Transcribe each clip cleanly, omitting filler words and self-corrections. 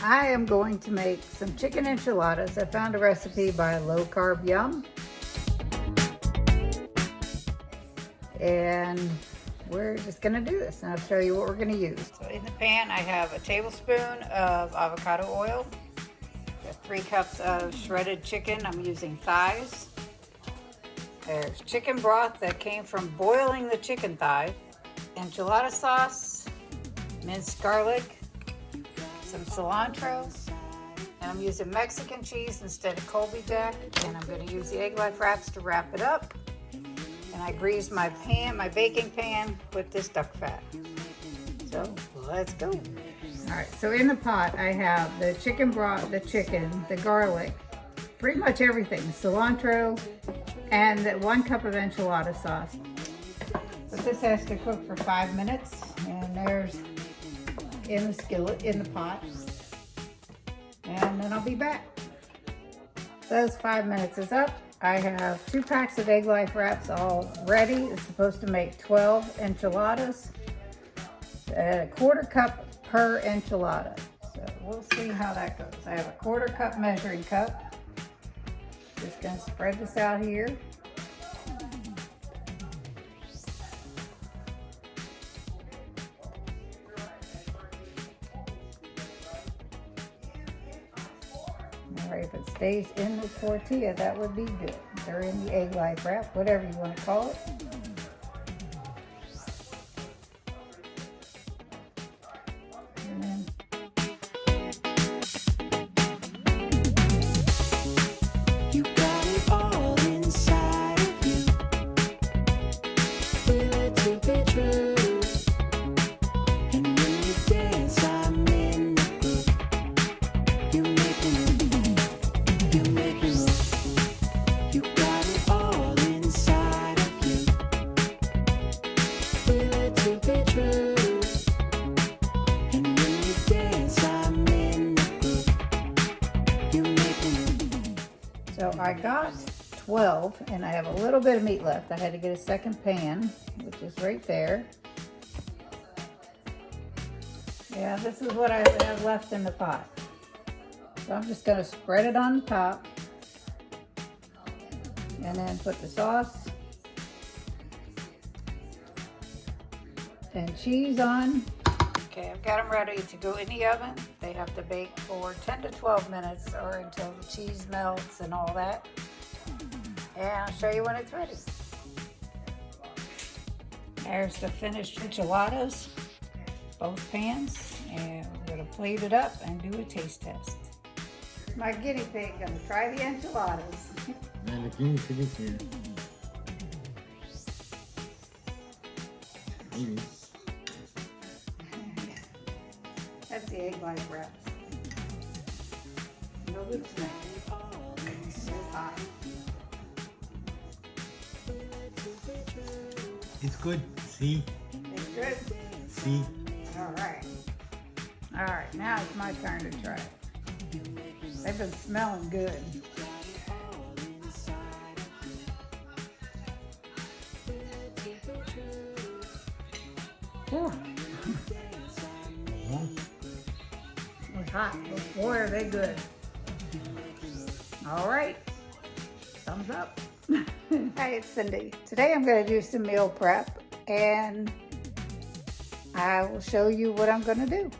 I am going to make some chicken enchiladas. I found a recipe by Low Carb Yum. And we're just gonna do this, and I'll show you what we're gonna use. So in the pan, I have a tablespoon of avocado oil. Got 3 cups of shredded chicken. I'm using thighs. There's chicken broth that came from boiling the chicken thigh. Enchilada sauce, minced garlic, some cilantro, and I'm using Mexican cheese instead of Colby Jack, and I'm going to use the egg life wraps to wrap it up. And I greased my pan, my baking pan, with this duck fat. So let's go. All right, so in the pot I have the chicken broth, the chicken, the garlic, pretty much everything, cilantro, and 1 cup of enchilada sauce. But this has to cook for 5 minutes, and there's in the skillet, in the pot. And then I'll be back. Those 5 minutes is up. I have 2 packs of egg life wraps all ready. It's supposed to make 12 enchiladas, at a 1/4 cup per enchilada. So we'll see how that goes. I have a 1/4 cup measuring cup. Just gonna spread this out here. All right, if it stays in the tortilla, that would be good. Or in the egg life wrap, whatever you want to call it. And then You got it all inside of you. Feel it to be true. And when you dance, I'm in the groove. You make me move. You make me move. You got it all inside of you. Feel it to be true. And when you dance, I'm in the groove. You make me move. So I got 12, and I have a little bit of meat left. I had to get a second pan, which is right there. Yeah, this is what I have left in the pot. So I'm just gonna spread it on the top, and then put the sauce and cheese on. Okay, I've got them ready to go in the oven. They have to bake for 10 to 12 minutes or until the cheese melts and all that. And I'll show you when it's ready. There's the finished enchiladas, both pans. And we're gonna plate it up and do a taste test. My guinea pig gonna try the enchiladas. Man, the guinea pig is here. Maybe. That's the egg life wraps. No good snack. It's hot. It's good. See? It's good? See? All right. All right, now it's my turn to try it. They've been smelling good. Whew. It's hot, but boy, are they good. All right, thumbs up. Hi, it's Cindy. Today I'm going to do some meal prep, and I will show you what I'm going to do.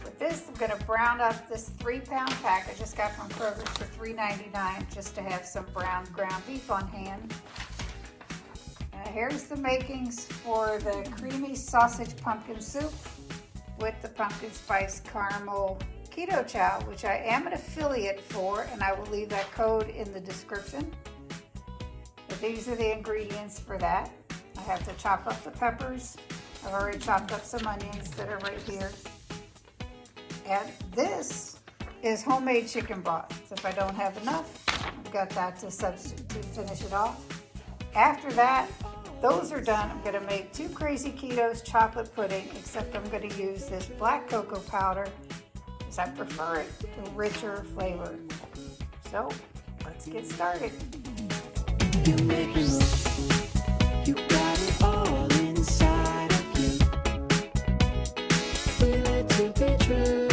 With this, I'm going to brown up this 3-pound pack I just got from Kroger's for $3.99 just to have some browned ground beef on hand. Here's the makings for the creamy sausage pumpkin soup with the pumpkin spice caramel keto chow, which I am an affiliate for, and I will leave that code in the description. But these are the ingredients for that. I have to chop up the peppers. I've already chopped up some onions that are right here. And this is homemade chicken broth. So if I don't have enough, I've got that to substitute to finish it off. After that, those are done. I'm gonna make 2 Crazy Ketos chocolate pudding, except I'm gonna use this black cocoa powder because I prefer it to richer flavor. So let's get started. You make me move. You got it all inside of you. Feel it to be true.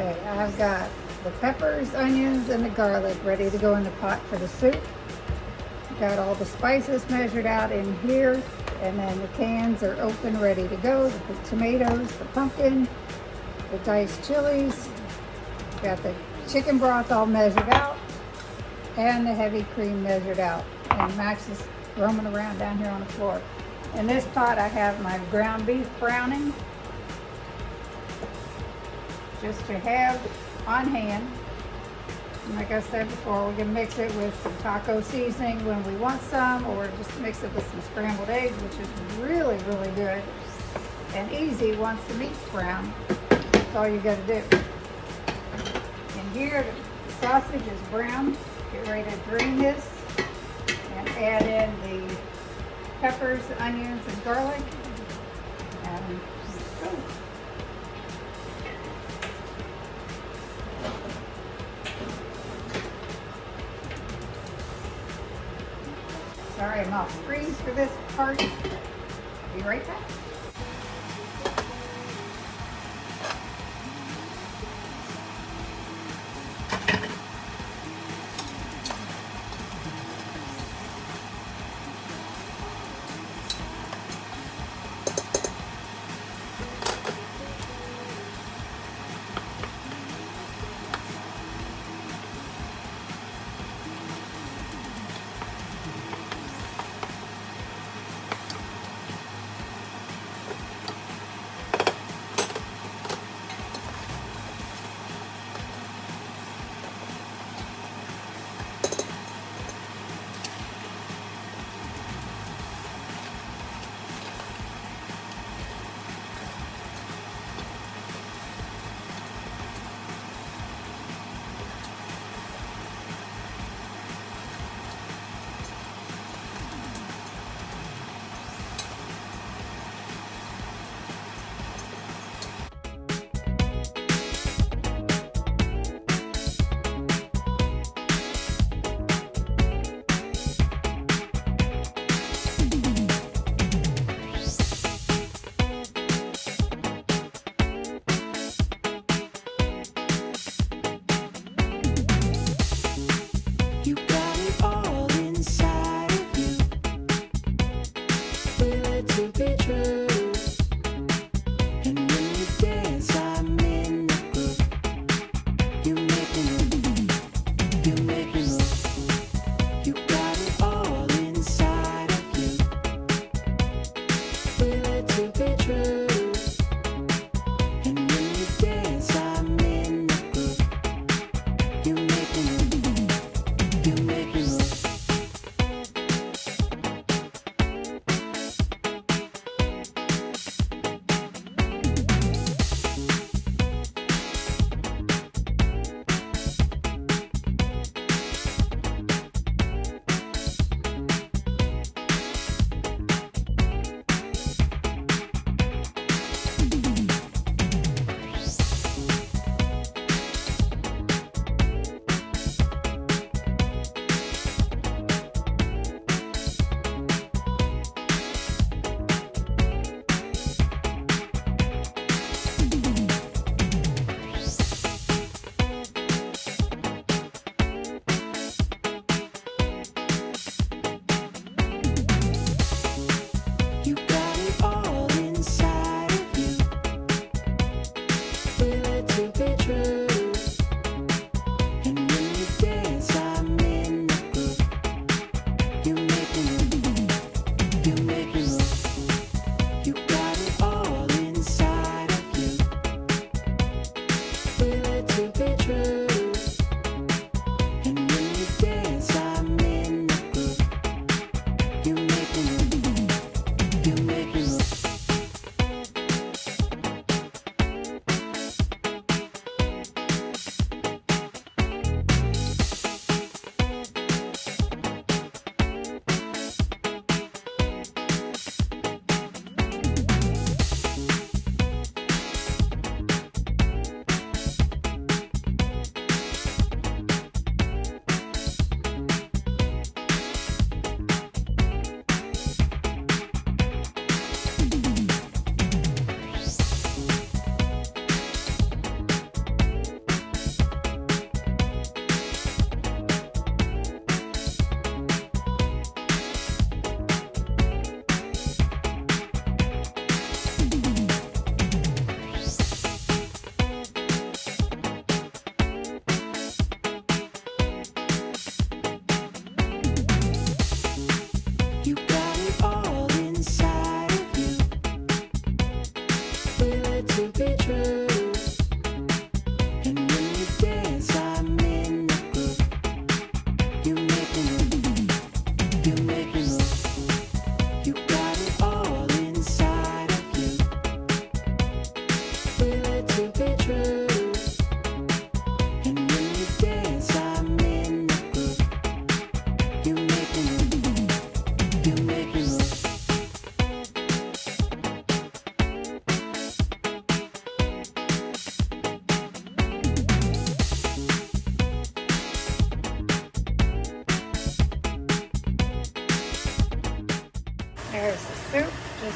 Okay, I've got the peppers, onions, and the garlic ready to go in the pot for the soup. Got all the spices measured out in here, and then the cans are open, ready to go. The tomatoes, the pumpkin, the diced chilies. Got the chicken broth all measured out, and the heavy cream measured out. And Max is roaming around down here on the floor. In this pot, I have my ground beef browning, just to have on hand. And like I said before, we can mix it with some taco seasoning when we want some, or just mix it with some scrambled eggs, which is really, really good and easy once the meat's brown. That's all you gotta do. And here, the sausage is brown. Get ready to drain this and add in the peppers, onions, and garlic. And let's go. Sorry, I'm off screen for this part. Be right back.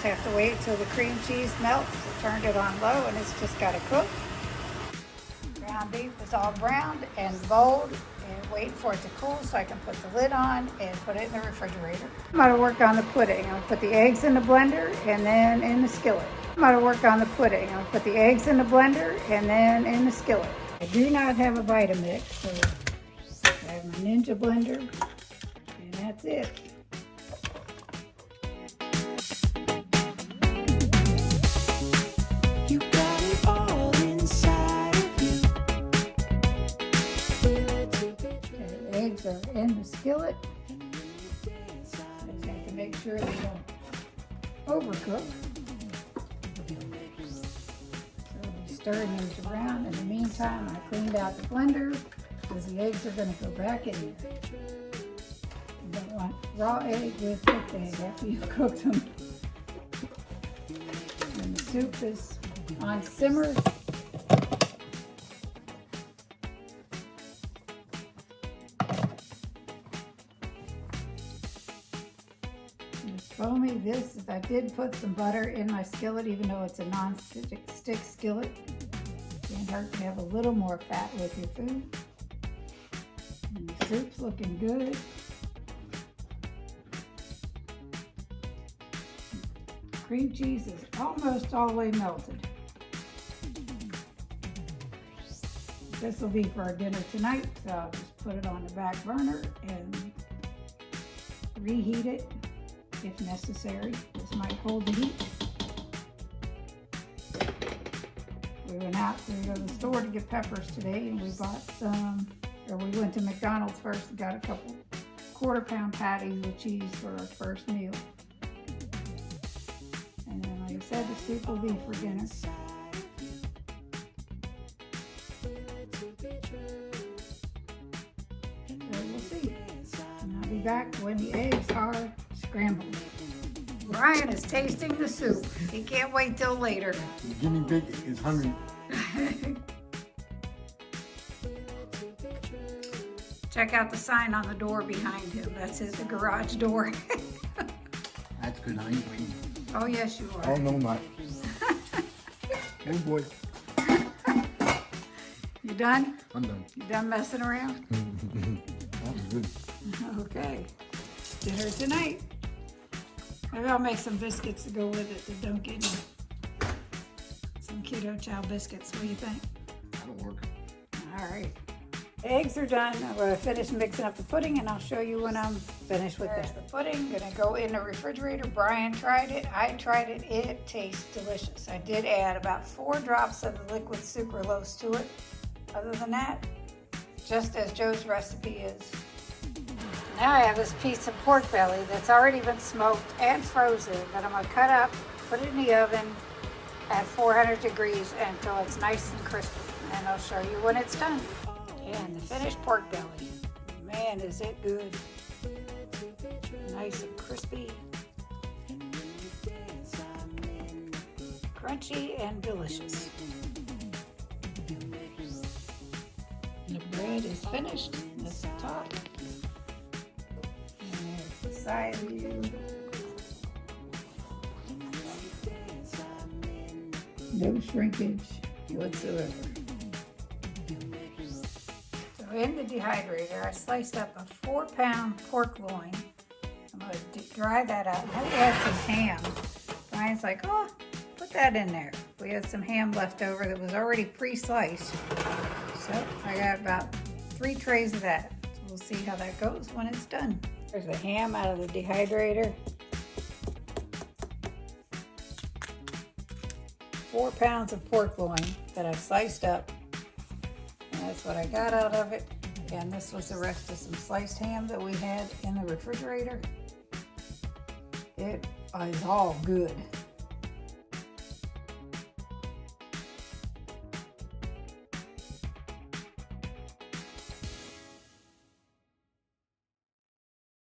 have to wait till the cream cheese melts. I turned it on low and it's just got to cook. Ground beef is all browned and bowled, and waiting for it to cool so I can put the lid on and put it in the refrigerator. I'm going to work on the pudding. I'll put the eggs in the blender and then in the skillet. I'm going to work on the pudding. I'll put the eggs in the blender and then in the skillet. I do not have a Vitamix, so I have my Ninja blender, and that's it. You got it all inside of you. The eggs are in the skillet. I just have to make sure they don't overcook. So we're stirring these around. In the meantime, I cleaned out the blender because the eggs are going to go back in there. You don't want raw egg with cooked egg after you've cooked them. And the soup is on simmer. It's foamy. I did put some butter in my skillet, even though it's a non-stick skillet. Can't hurt to have a little more fat with your food. And the soup's looking good. Cream cheese is almost all the way melted. This will be for our dinner tonight, so I'll just put it on the back burner and reheat it if necessary. This might hold the heat. We went out to go to the store to get peppers today, and we bought some, or we went to McDonald's first and got a couple quarter-pound patties with cheese for our first meal. And then, like I said, the soup will be for dinner. So we'll see. And I'll be back when the eggs are scrambled. Brian is tasting the soup. He can't wait till later. The guinea pig is hungry. Check out the sign on the door behind him. That says the garage door. That's good. I ain't waiting. Oh, yes, you Oh, are. no, not. Oh, boy. You done? I'm done. You done messing around? That was good. Okay. Dinner tonight. Maybe I'll make some biscuits to go with it that don't get me. Some keto chow biscuits. What do you think? That'll work. All right. Eggs are done. I'm going to finish mixing up the pudding, and I'll show you when I'm finished with this. The pudding going to go in the refrigerator. Brian tried it. I tried it. It tastes delicious. I did add about 4 drops of the liquid sucralose to it. Other than that, just as Joe's recipe is. Now I have this piece of pork belly that's already been smoked and frozen that I'm going to cut up, put it in the oven at 400 degrees until it's nice and crispy. And I'll show you when it's done. And the finished pork belly. Man, is it good. Nice and crispy. Crunchy and delicious. The bread is finished. That's the top. And there's the side view. No shrinkage whatsoever. So in the dehydrator, I sliced up a 4-pound pork loin. I'm going to dry that out. I had some ham. Brian's like, oh, put that in there. We had some ham left over that was already pre-sliced. So I got about 3 trays of that. So we'll see how that goes when it's done. There's the ham out of the dehydrator. 4 pounds of pork loin that I sliced up. And that's what I got out of it. And this was the rest of some sliced ham that we had in the refrigerator. It is all good.